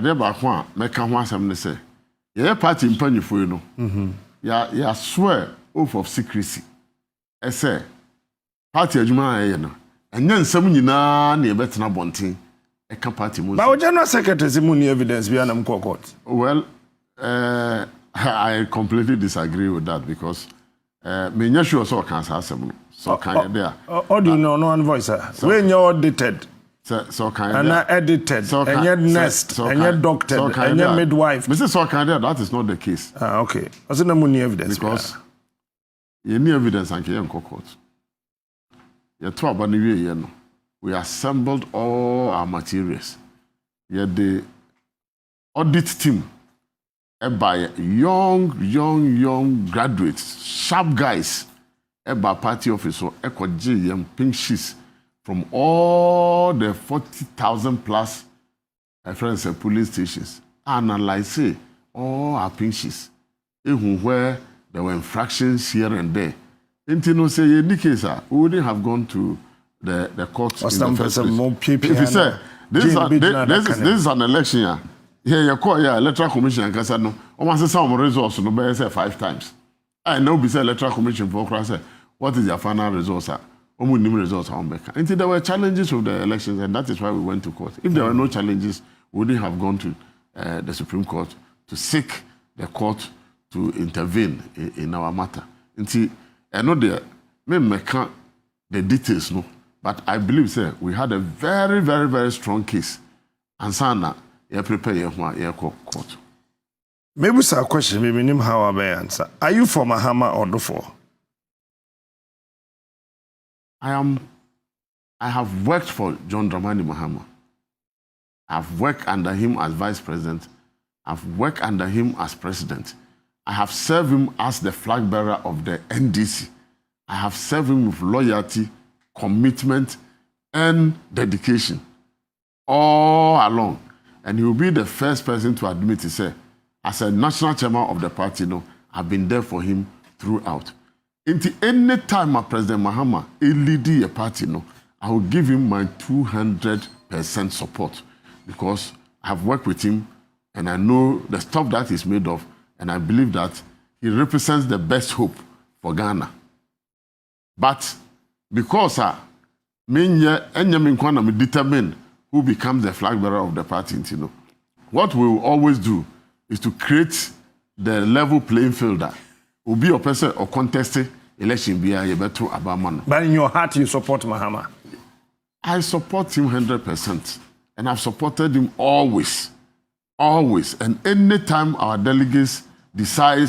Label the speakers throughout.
Speaker 1: ade ba ko a meka ho asem ne say ye party mpanyifo yi no ya swear oath of secrecy say party adwuma aye no enya nsam nyina na ye betena bonten e ka party mo.
Speaker 2: But we general secretary say money evidence be anam court.
Speaker 1: Well, I completely disagree with that because me nya sure so kan sa asem no. So can there.
Speaker 2: How do you know no one voice sir? When you audited.
Speaker 1: So can
Speaker 2: and edited and yet nest and yet doctored and yet midwife.
Speaker 1: Mr. So can there, that is not the case.
Speaker 2: Okay. What's the money evidence?
Speaker 1: Because you need evidence and can court. You talk about we assembled all our materials. Yet the audit team by young graduates, sharp guys, by party officer, EcoG, pink sheets from all the 40,000 plus friends and police stations. Analyze all our pink sheets. Even where there were infractions here and there. Until no say in the case, we wouldn't have gone to the courts in the first place. If you say this is an election year, here you call your electoral commission and say no, almost some results no be say 5 times. I know be say electoral commission for cross say what is your final results are? Results are until there were challenges of the elections, and that is why we went to court. If there were no challenges, we wouldn't have gone to the Supreme Court to seek the court to intervene in our matter. Until I know the details, no, but I believe, sir, we had a very, very, very strong case. And Sana, you prepare your court.
Speaker 2: Maybe it's a question, maybe name how I may answer. Are you for Mahama or Dufo?
Speaker 1: I have worked for John Dramani Mahama. I've worked under him as vice president. I've worked under him as president. I have served him as the flag bearer of the NDC. I have served him with loyalty, commitment, and dedication all along. And he will be the first person to admit, he said, as a national chairman of the party, no, I've been there for him throughout. Until any time President Mahama lead a party, no, I will give him my 200% support because I have worked with him and I know the stuff that he's made of, and I believe that he represents the best hope for Ghana. But because me determine who becomes the flag bearer of the party, you know, what we will always do is to create the level playing field that will be a person or contested election be a better Abamano.
Speaker 2: But in your heart, you support Mahama?
Speaker 1: I support him 100%. And I've supported him always. Always. And anytime our delegates decide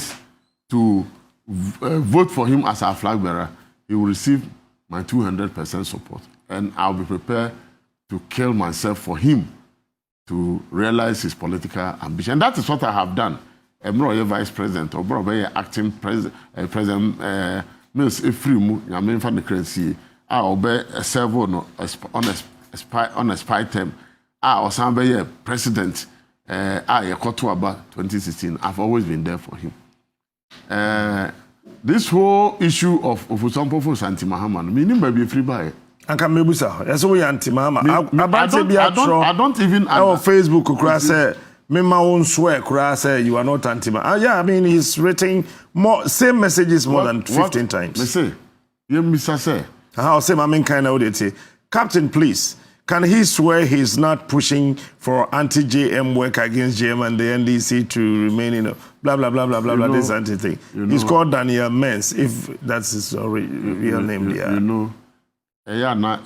Speaker 1: to vote for him as our flag bearer, he will receive my 200% support. And I'll be prepared to kill myself for him to realize his political ambition. And that is what I have done. I'm not a vice president or acting president. Mills Efrimu, I mean, from the currency. I'll be a servo on a spy term. Or somebody president. I got about 2016. I've always been there for him. This whole issue of Ofosu Ampofo anti-Mahama, meaning maybe free by.
Speaker 2: I can maybe say that's why anti-Mahama.
Speaker 1: I don't even.
Speaker 2: Our Facebook crash say, "Me my own swear crash say you are not anti-Mahama." Yeah, I mean he's written more same messages more than 15 times.
Speaker 1: Me say, you Mr. say.
Speaker 2: How say I mean kind of would say, Captain, please. Can he swear he's not pushing for anti-JM work against JM and the NDC to remain in a blah, blah, blah, blah, blah, blah, this anti-thing? He's called Daniel Mens, if that's his real name.
Speaker 1: You know, not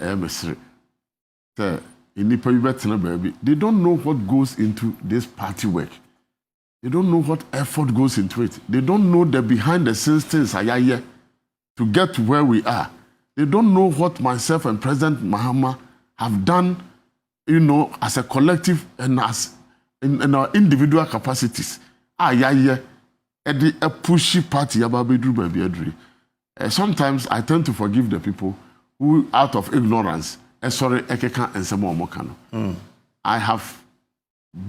Speaker 1: they don't know what goes into this party work. They don't know what effort goes into it. They don't know the behind-the-scenes things to get to where we are. They don't know what myself and President Mahama have done, you know, as a collective and as in our individual capacities. A pushy party. Sometimes I tend to forgive the people who, out of ignorance, I have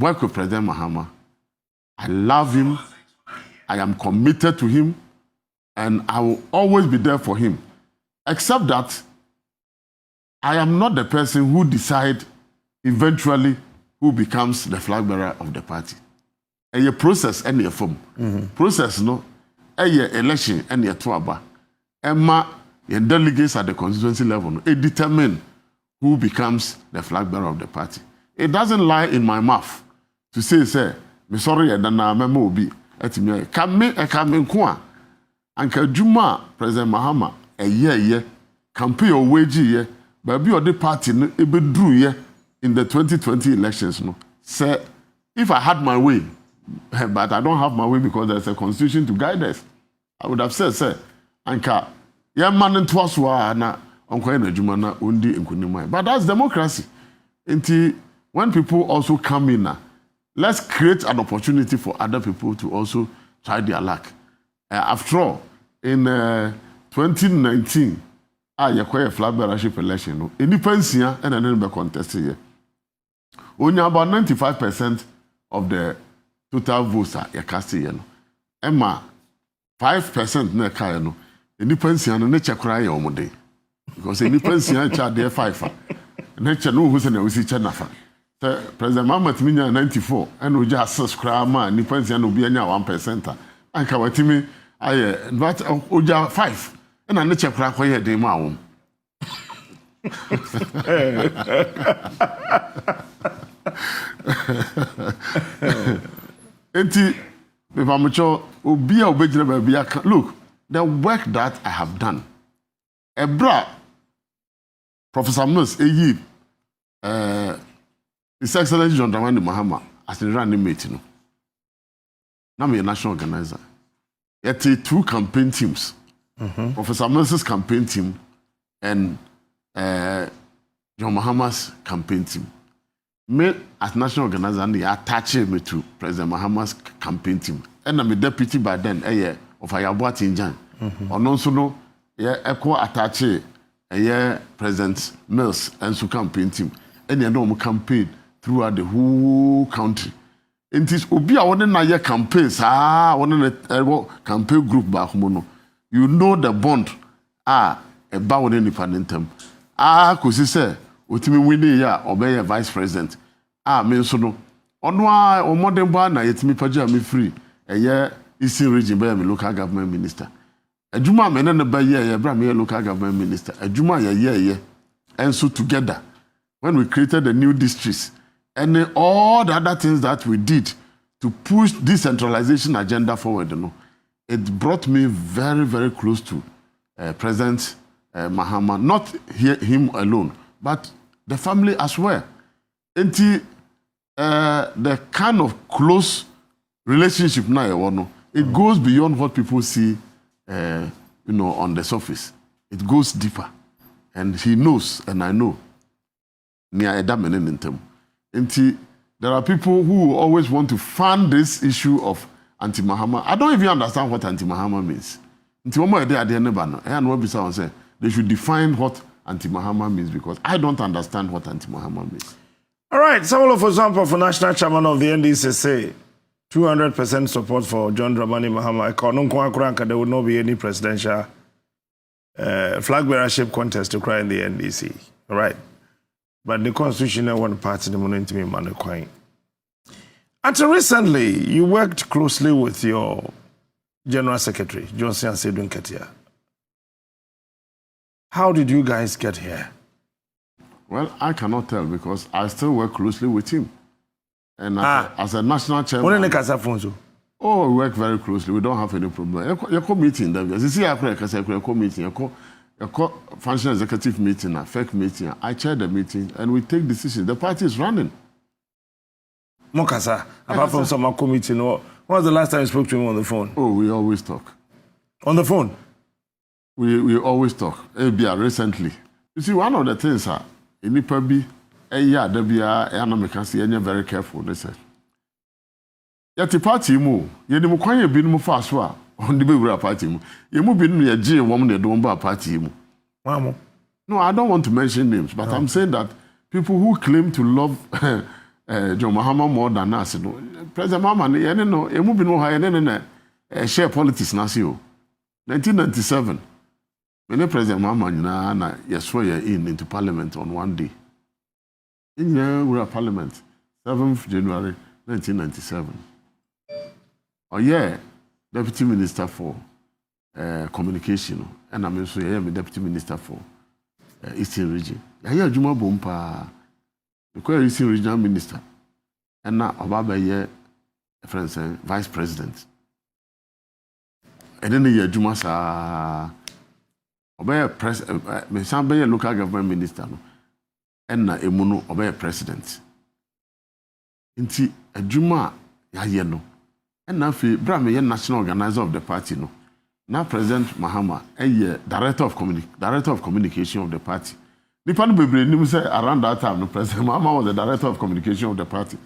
Speaker 1: worked with President Mahama. I love him. I am committed to him, and I will always be there for him. Except that I am not the person who decide eventually who becomes the flag bearer of the party. A process and a form. Process no, a election and a tuaba. Emma, and delegates at the constituency level, it determine who becomes the flag bearer of the party. It doesn't lie in my mouth to say, me sorry, and then I'm a mobi. Come in kwa. Anka Juma, President Mahama, a year, campaign or wage year, but be the party, it be drew ye in the 2020 elections. No, say, if I had my way, but I don't have my way because there's a constitution to guide us, I would have said, Anka, yeah, man, and twas na onkoye Juma na undi nkunimai. But that's democracy. Until when people also come in, let's create an opportunity for other people to also try their luck. After all, in 2019, you quite a flag bearership election. No, independence here and then be contested here. Only about 95% of the total votes are casted here. Emma, 5% na kaya no. Independence here no nature cry your day because independence here charge there 5. Nature no who's na wisi cha nafa. President Mahama timinya 94 and we just subscribe man independence here no be anya 1%. Anka watimi aye but oja 5 and na nature cry kwa dey ma won. Enti if I'm sure obi a obejina ba bia look the work that I have done. Ebra Professor Mills His Excellency John Dramani Mahama as the running mate, no. Now I'm a national organizer. Yet 2 campaign teams. Professor Mills' campaign team and John Mahama's campaign team. Me as national organizer and they attach me to President Mahama's campaign team. And I'm a deputy by then, of Ayabuat Injan. And also no, echo attach President Mills and so campaign team. And you know campaign throughout the whole country. It is obi a one na ye campaigns one na campaign group back mono. You know the bond about one independent kosi say otimi wini ya obey vice president me so no ono omodem ba na yetimi pagya me free Eastern region by me local government minister. Adwuma me na ba ye bra me local government minister. Adwuma ye and so together when we created the new districts and all the other things that we did to push decentralization agenda forward, it brought me very, very close to President Mahama. Not him alone, but the family as well. Until the kind of close relationship now, it goes beyond what people see, on the surface. It goes deeper. And he knows, and I know. There are people who always want to fund this issue of anti-Mahama. I don't even understand what anti-Mahama means. They should define what anti-Mahama means because I don't understand what anti-Mahama means.
Speaker 2: All right, Ofosu Ampofo, national chairman of the NDC, say 200% support for John Dramani Mahama. There will not be any presidential flag bearership contest to cry in the NDC. All right. But the constitution one party the money to me man coin. Until recently, you worked closely with your General Secretary, Asiedu Nketia. How did you guys get here?
Speaker 1: Well, I cannot tell because I still work closely with him. And as a national chairman... we work very closely. We don't have any problem. You call meeting. You see, I call meeting. Functional executive meeting, a fake meeting. I chair the meeting and we take decisions. The party is running.
Speaker 2: Mokasa, apart from some committee, when was the last time you spoke to him on the phone?
Speaker 1: Oh, we always talk.
Speaker 2: On the phone?
Speaker 1: We always talk. Recently. You see, one of the things in the Nipabi, very careful. They said, Yati party mu, yedi mu kwanye bi mu fa so a on the bewura party mu. Ye mu bi nu ye je wom ne do mba party mu.
Speaker 2: Mamo.
Speaker 1: No, I don't want to mention names, but I'm saying that people who claim to love John Mahama more than us, President Mahama, ye no, ye mu bi nu ha ye ne share politics na si o. 1997, when President Mahama na ye swear ye into parliament on one day. In the parliament. 7th January 1997. Oh yeah, Deputy Minister for Communication, and I'm also the Deputy Minister for Eastern Region. I hear Juma Bompa, the Eastern Regional Minister, and now Obaba ye friends Vice President. And then the year Juma sa Obey President, local government minister, and na Emuno Obey President. Inti Juma ya no. And now Bram ye national organizer of the party no. Now President Mahama director of communication of the party. Nipa no bebre ni say around that time no President Mahama was the director of communication of the party.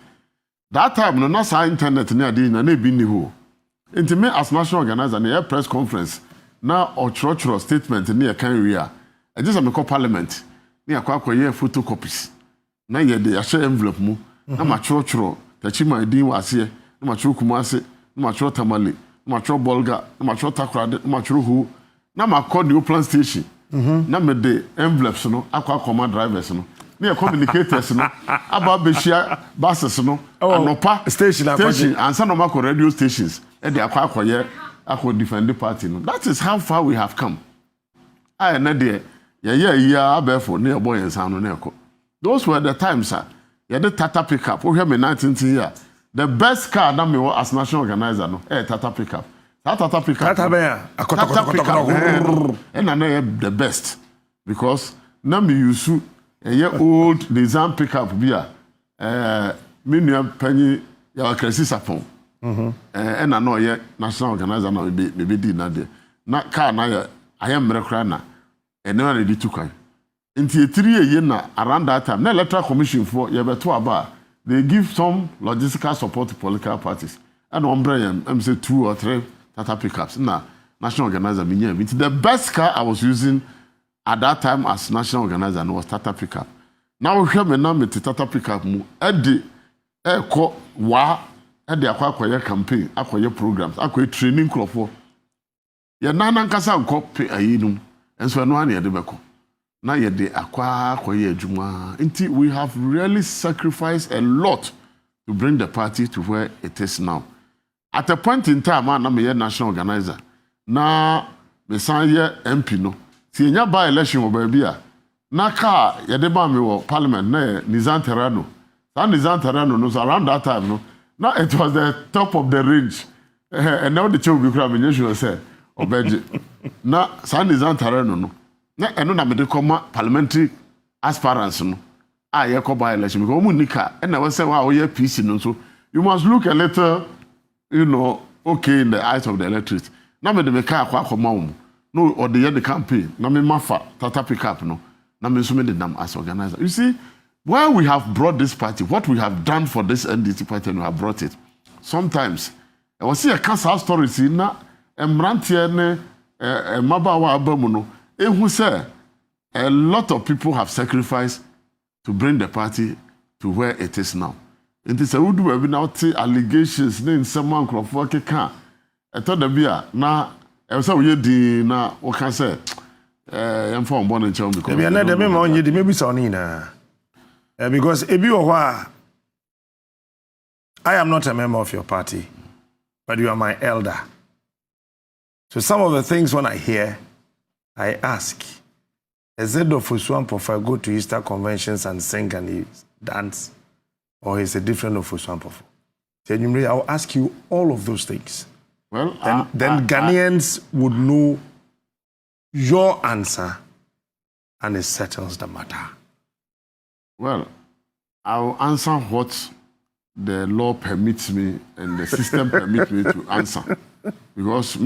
Speaker 1: That time no na sa internet ni ade na bi ni ho. Inti me as national organizer na press conference na ochrochro statement ni e kan wi a. E just am call parliament ni akwa photocopies. Na ye de ya share envelope mu na ma chrochro tachima din wase na ma chro kumase na ma chro tamale na ma chro bolga na ma chro takrade na ma chro hu na ma call the plan station na me de envelopes no akwa command drivers no na communicators no aba behia buses no anopa
Speaker 2: station
Speaker 1: ansa no ma radio stations e de akwa defend the party no. That is how far we have come. I na de ya abefo na ebo yensan no na eko. Those were the times sir. You had the Tata pickup. We have me 19th year. The best car that me as national organizer no. Tata pickup. Tata pickup. Tata pickup. And I know the best because now me use a old design pickup beer. Me penny ya kresi sapon. And I know ye national organizer na me di na de. Na car na I am rekra na. And never ready to kai. Inti 3 years na around that time, na electoral commission for yebeto aba, they give some logistical support to political parties. And umbrella, I'm say 2 or 3 Tata pickups. Na national organizer minya. The best car I was using at that time as national organizer was Tata pickup. Now we have now me Tata pickup mu. Edi ko wa edi akwa campaign, akwa programs, akwa training club for. Ye nana nkasa nko pe ayinum. Enso no ane ye de beko. Na yede akwa koye adwuma. Inti we have really sacrificed a lot to bring the party to where it is now. At a point in time, na me national organizer. Na me san ye MP no. Ti enya by election wo ba bia. Na ka yede ba me wo parliament na Nizan Terrano. That Nizan Terrano no so around that time no. Now it was the top of the range. And now the chow be kra me sure say obeje. Na San Nizan Terrano no. Na eno na me de koma parliamentary aspirants no ye ko by election because mu nika and na we say wa we PC no so you must look a little okay in the eyes of the electorate. Na me de me ka akwa akoma wo no or the campaign na me mafa Tata pickup no na me so me de nam as organizer. You see why we have brought this party, what we have done for this NDC party and we have brought it. Sometimes I was see a cancer story na emrantie ne mabawa abamu no who say a lot of people have sacrificed to bring the party to where it is now. It is a would we now see allegations in someone for can. I thought the beer now I saw we di na what can say I'm from born in Chong because
Speaker 2: maybe sonina because I am not a member of your party, but you are my elder. So some of the things when I hear I ask, Asiedu Ofosu Ampofo go to Easter conventions and sing and he dance, or is a different Ofosu Ampofo? I'll ask you all of those things.
Speaker 1: Well,
Speaker 2: then Ghanaians would know your answer, and it settles the matter.
Speaker 1: Well, I'll answer what the law permits me and the system permits me to answer, because